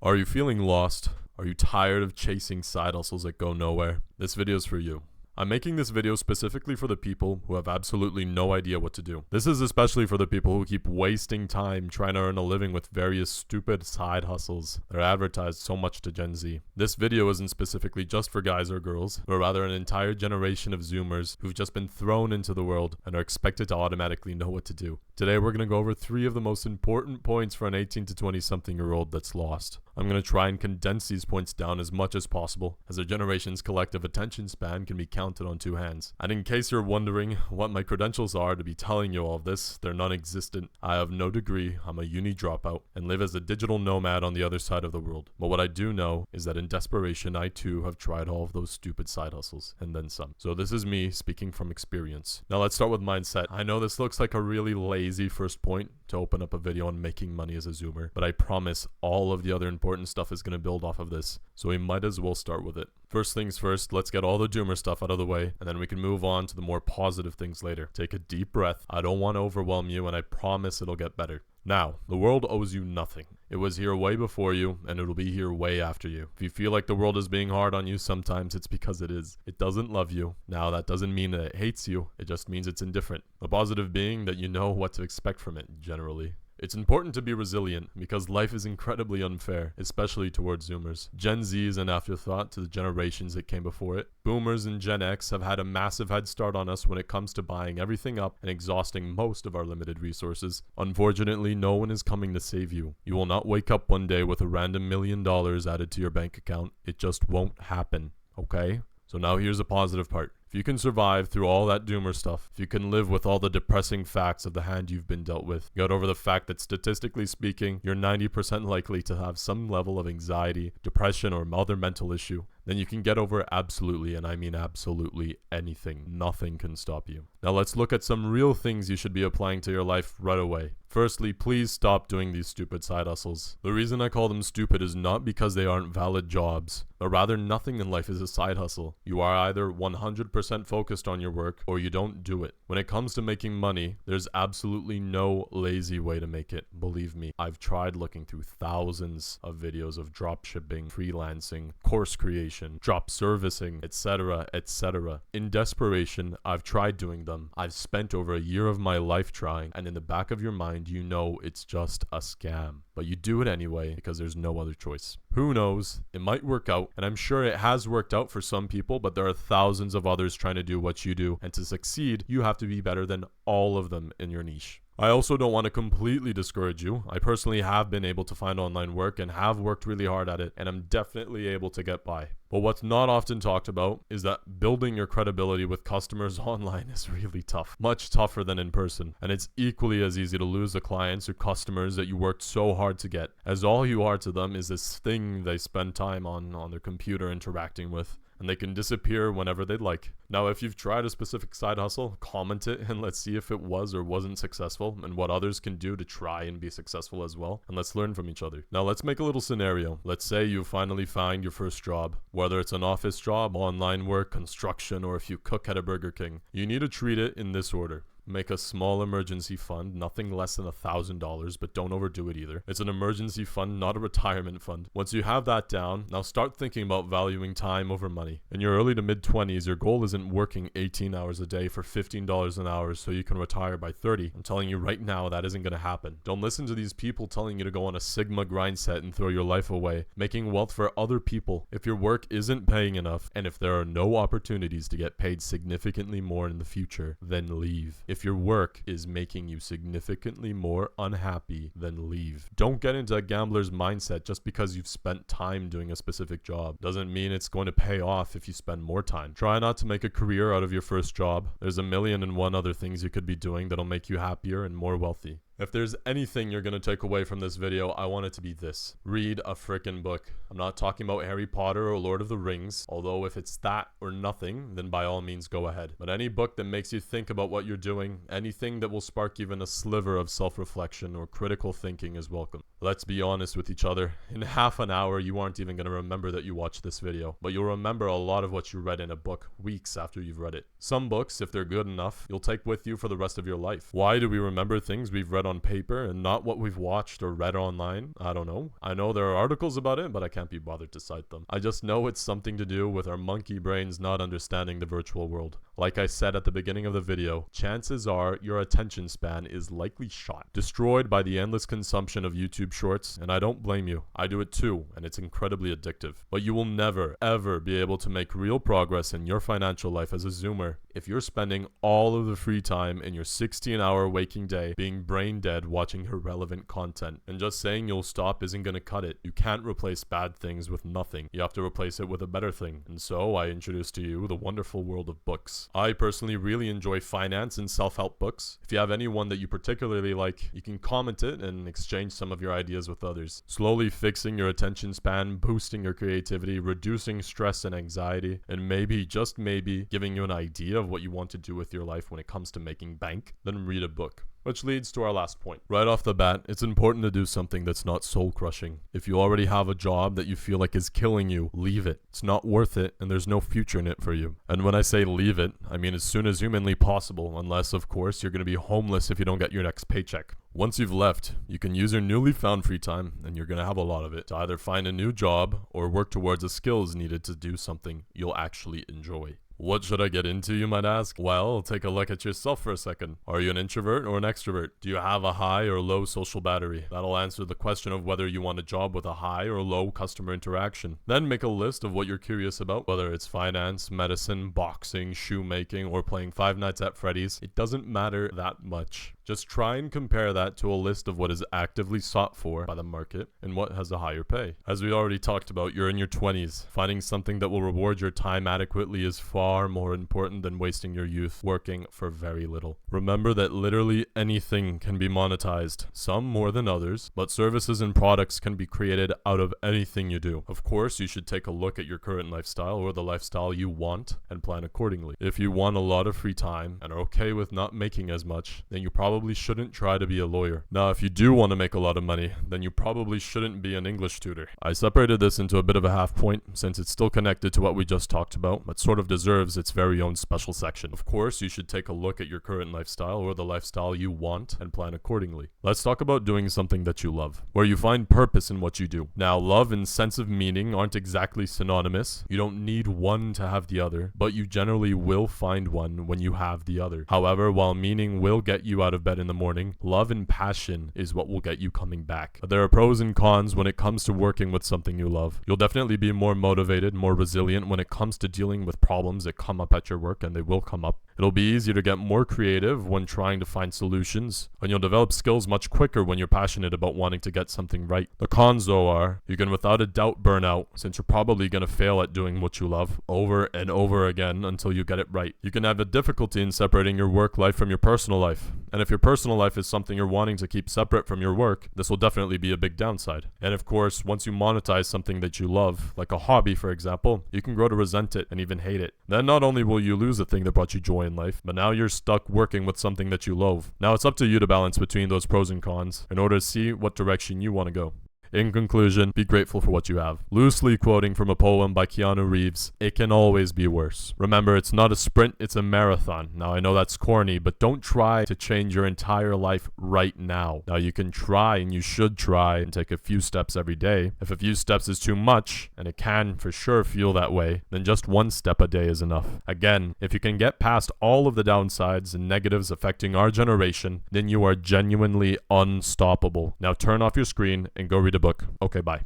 Are you feeling lost? Are you tired of chasing side hustles that go nowhere? This video is for you. I'm making this video specifically for the people who have absolutely no idea what to do. This is especially for the people who keep wasting time trying to earn a living with various stupid side hustles that are advertised so much to Gen Z. This video isn't specifically just for guys or girls, but rather an entire generation of Zoomers who've just been thrown into the world and are expected to automatically know what to do. Today we're going to go over 3 of the most important points for an 18 to 20 something year old that's lost. I'm going to try and condense these points down as much as possible, as our generation's collective attention span can be counted on 2 hands. And in case you're wondering what my credentials are to be telling you all of this, they're non-existent. I have no degree, I'm a uni dropout, and live as a digital nomad on the other side of the world. But what I do know is that in desperation, I too have tried all of those stupid side hustles, and then some. So this is me speaking from experience. Now let's start with mindset. I know this looks like a really lazy first point to open up a video on making money as a Zoomer, but I promise all of the other important stuff is going to build off of this, so we might as well start with it. First things first, let's get all the doomer stuff out of the way, and then we can move on to the more positive things later. Take a deep breath. I don't want to overwhelm you, and I promise it'll get better. Now, the world owes you nothing. It was here way before you, and it'll be here way after you. If you feel like the world is being hard on you sometimes, it's because it is. It doesn't love you. Now, that doesn't mean that it hates you. It just means it's indifferent. The positive being that you know what to expect from it, generally. It's important to be resilient because life is incredibly unfair, especially towards Zoomers. Gen Z is an afterthought to the generations that came before it. Boomers and Gen X have had a massive head start on us when it comes to buying everything up and exhausting most of our limited resources. Unfortunately, no one is coming to save you. You will not wake up one day with a random $1 million added to your bank account. It just won't happen, okay? So now here's the positive part. If you can survive through all that doomer stuff, if you can live with all the depressing facts of the hand you've been dealt with, get over the fact that statistically speaking, you're 90% likely to have some level of anxiety, depression, or other mental issue, then you can get over absolutely, and I mean absolutely anything. Nothing can stop you. Now let's look at some real things you should be applying to your life right away. Firstly, please stop doing these stupid side hustles. The reason I call them stupid is not because they aren't valid jobs, but rather nothing in life is a side hustle. You are either 100% focused on your work or you don't do it. When it comes to making money, there's absolutely no lazy way to make it. Believe me, I've tried looking through thousands of videos of dropshipping, freelancing, course creation, drop servicing, etc., etc. In desperation, I've tried doing them. I've spent over a year of my life trying, and in the back of your mind, you know it's just a scam. But you do it anyway because there's no other choice. Who knows? It might work out, and I'm sure it has worked out for some people, but there are thousands of others trying to do what you do, and to succeed, you have to be better than all of them in your niche. I also don't want to completely discourage you. I personally have been able to find online work and have worked really hard at it, and I'm definitely able to get by. But what's not often talked about is that building your credibility with customers online is really tough. Much tougher than in person. And it's equally as easy to lose the clients or customers that you worked so hard to get, as all you are to them is this thing they spend time on their computer interacting with. And they can disappear whenever they'd like. Now, if you've tried a specific side hustle, comment it and let's see if it was or wasn't successful and what others can do to try and be successful as well. And let's learn from each other. Now, let's make a little scenario. Let's say you finally find your first job. Whether it's an office job, online work, construction, or if you cook at a Burger King, you need to treat it in this order. Make a small emergency fund, nothing less than $1,000, but don't overdo it either. It's an emergency fund, not a retirement fund. Once you have that down, now start thinking about valuing time over money. In your early to mid 20s, your goal isn't working 18 hours a day for $15 an hour so you can retire by 30. I'm telling you right now, that isn't going to happen. Don't listen to these people telling you to go on a Sigma grind set and throw your life away, making wealth for other people. If your work isn't paying enough, and if there are no opportunities to get paid significantly more in the future, then leave. If your work is making you significantly more unhappy, then leave. Don't get into a gambler's mindset just because you've spent time doing a specific job. Doesn't mean it's going to pay off if you spend more time. Try not to make a career out of your first job. There's 1,000,001 other things you could be doing that'll make you happier and more wealthy. If there's anything you're going to take away from this video, I want it to be this. Read a frickin' book. I'm not talking about Harry Potter or Lord of the Rings, although if it's that or nothing, then by all means go ahead. But any book that makes you think about what you're doing, anything that will spark even a sliver of self-reflection or critical thinking is welcome. Let's be honest with each other. In half an hour, you aren't even going to remember that you watched this video, but you'll remember a lot of what you read in a book weeks after you've read it. Some books, if they're good enough, you'll take with you for the rest of your life. Why do we remember things we've read on paper and not what we've watched or read online. I don't know. I know there are articles about it, but I can't be bothered to cite them. I just know it's something to do with our monkey brains not understanding the virtual world. Like I said at the beginning of the video, chances are your attention span is likely shot, destroyed by the endless consumption of YouTube shorts, and I don't blame you. I do it too, and it's incredibly addictive. But you will never, ever be able to make real progress in your financial life as a Zoomer if you're spending all of the free time in your 16-hour waking day being brain dead watching irrelevant content. And just saying you'll stop isn't gonna cut it. You can't replace bad things with nothing. You have to replace it with a better thing. And so I introduce to you the wonderful world of books. I personally really enjoy finance and self-help books. If you have anyone that you particularly like, you can comment it and exchange some of your ideas with others. Slowly fixing your attention span, boosting your creativity, reducing stress and anxiety, and maybe, just maybe, giving you an idea of what you want to do with your life when it comes to making bank, then read a book. Which leads to our last point. Right off the bat, it's important to do something that's not soul-crushing. If you already have a job that you feel like is killing you, leave it. It's not worth it, and there's no future in it for you. And when I say leave it, I mean as soon as humanly possible, unless, of course, you're going to be homeless if you don't get your next paycheck. Once you've left, you can use your newly found free time, and you're going to have a lot of it, to either find a new job or work towards the skills needed to do something you'll actually enjoy. What should I get into, you might ask? Well, take a look at yourself for a second. Are you an introvert or an extrovert? Do you have a high or low social battery? That'll answer the question of whether you want a job with a high or low customer interaction. Then make a list of what you're curious about, whether it's finance, medicine, boxing, shoemaking, or playing Five Nights at Freddy's. It doesn't matter that much. Just try and compare that to a list of what is actively sought for by the market and what has a higher pay. As we already talked about, you're in your 20s. Finding something that will reward your time adequately is far more important than wasting your youth working for very little. Remember that literally anything can be monetized, some more than others, but services and products can be created out of anything you do. Of course, you should take a look at your current lifestyle or the lifestyle you want and plan accordingly. If you want a lot of free time and are okay with not making as much, then you probably shouldn't try to be a lawyer. Now, if you do want to make a lot of money, then you probably shouldn't be an English tutor. I separated this into a bit of a half point since it's still connected to what we just talked about, but sort of deserves its very own special section. Of course, you should take a look at your current lifestyle or the lifestyle you want and plan accordingly. Let's talk about doing something that you love, where you find purpose in what you do. Now, love and sense of meaning aren't exactly synonymous. You don't need one to have the other, but you generally will find one when you have the other. However, while meaning will get you out of bed in the morning, love and passion is what will get you coming back. There are pros and cons when it comes to working with something you love. You'll definitely be more motivated, more resilient when it comes to dealing with problems that come up at your work, and they will come up. It'll be easier to get more creative when trying to find solutions, and you'll develop skills much quicker when you're passionate about wanting to get something right. The cons, though, are you can without a doubt burn out, since you're probably going to fail at doing what you love over and over again until you get it right. You can have a difficulty in separating your work life from your personal life, and if your personal life is something you're wanting to keep separate from your work, this will definitely be a big downside. And of course, once you monetize something that you love, like a hobby for example, you can grow to resent it and even hate it. Then not only will you lose the thing that brought you joy in life, but now you're stuck working with something that you loathe. Now it's up to you to balance between those pros and cons in order to see what direction you want to go. In conclusion, be grateful for what you have. Loosely quoting from a poem by Keanu Reeves, it can always be worse. Remember, it's not a sprint, it's a marathon. Now, I know that's corny, but don't try to change your entire life right now. Now, you can try, and you should try, and take a few steps every day. If a few steps is too much, and it can for sure feel that way, then just one step a day is enough. Again, if you can get past all of the downsides and negatives affecting our generation, then you are genuinely unstoppable. Now turn off your screen and go read a book. Okay, bye.